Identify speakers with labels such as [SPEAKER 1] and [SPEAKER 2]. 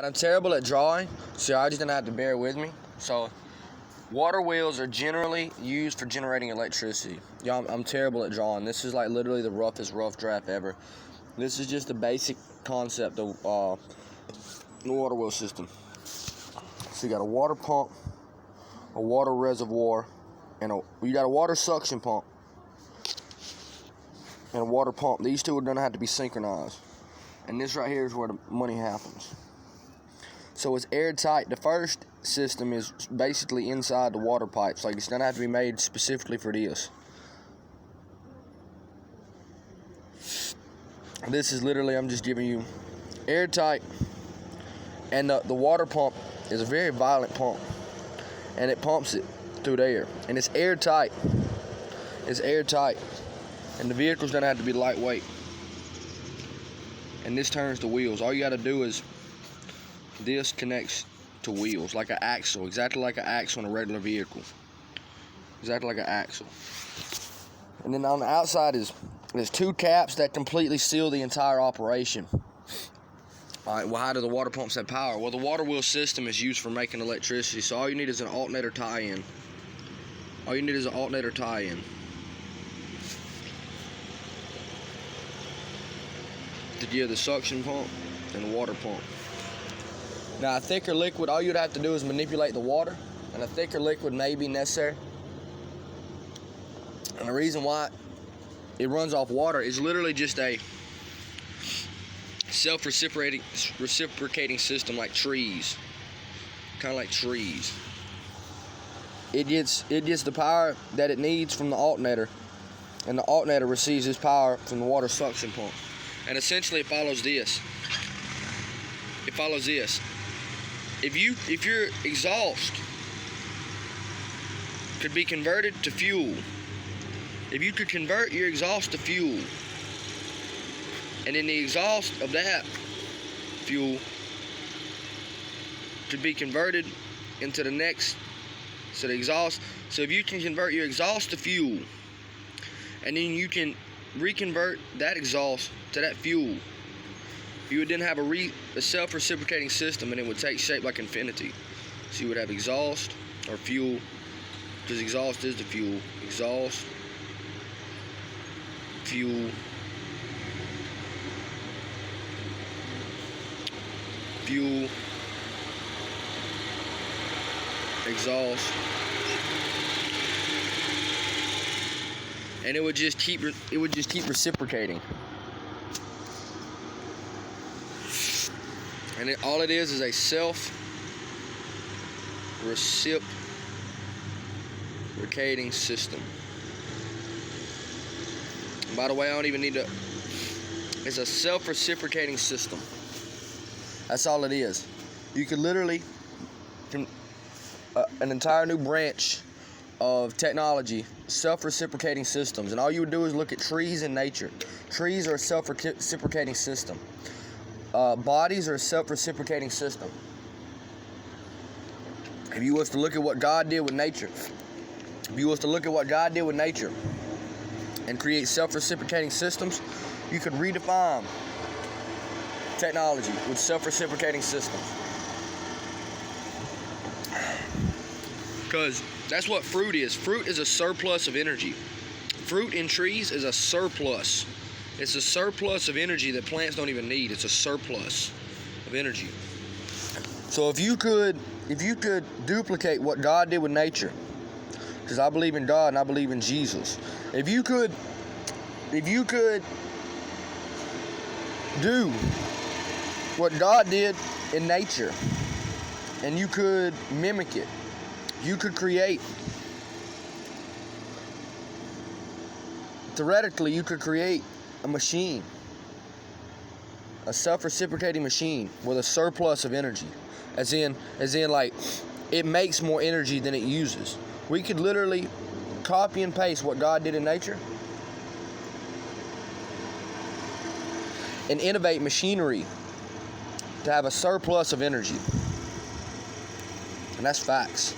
[SPEAKER 1] I'm terrible at drawing, so y'all just gonna have to bear with me. So, water wheels are generally used for generating electricity. Y'all, I'm terrible at drawing. This is like literally the roughest rough draft ever. This is just the basic concept of the water wheel system. So you got a water pump, a water reservoir, and you got a water suction pump and a water pump. These two are gonna have to be synchronized. And this right here is where the money happens. So it's airtight. The first system is basically inside the water pipes. Like, it's gonna have to be made specifically for this. This is literally, I'm just giving you airtight. And the water pump is a very violent pump. And it pumps it through the air. And it's airtight. It's airtight. And the vehicle's gonna have to be lightweight. And this turns the wheels. All you gotta do is, this connects to wheels like an axle, exactly like an axle in a regular vehicle. Exactly like an axle. And then on the outside there's two caps that completely seal the entire operation. Alright, well, how do the water pumps have power? Well, the water wheel system is used for making electricity, so all you need is an alternator tie-in. All you need is an alternator tie-in. To give the suction pump and the water pump. Now, a thicker liquid, all you'd have to do is manipulate the water, and a thicker liquid may be necessary. And the reason why it runs off water is literally just a self-reciprocating system, like trees. Kind of like trees. It gets the power that it needs from the alternator, and the alternator receives its power from the water suction pump. And essentially it follows this. It follows this. If your exhaust could be converted to fuel, if you could convert your exhaust to fuel, and then the exhaust of that fuel could be converted into the next, so if you can convert your exhaust to fuel, and then you can reconvert that exhaust to that fuel, you would then have a self-reciprocating system, and it would take shape like infinity. So you would have exhaust or fuel, because exhaust is the fuel. Exhaust, fuel, fuel, exhaust, and it would just keep reciprocating. And all it is a self-reciprocating system. By the way, I don't even need to. It's a self-reciprocating system. That's all it is. You could literally, an entire new branch of technology, self-reciprocating systems. And all you would do is look at trees in nature. Trees are a self-reciprocating system. Bodies are a self-reciprocating system. If you was to look at what God did with nature, and create self-reciprocating systems, you could redefine technology with self-reciprocating systems. Because that's what fruit is. Fruit is a surplus of energy. Fruit in trees is a surplus. It's a surplus of energy that plants don't even need. It's a surplus of energy. So if you could duplicate what God did with nature, because I believe in God and I believe in Jesus. If you could do what God did in nature, and you could mimic it, you could create. Theoretically, you could create a machine, a self-reciprocating machine with a surplus of energy, as in like it makes more energy than it uses. We could literally copy and paste what God did in nature and innovate machinery to have a surplus of energy. And that's facts.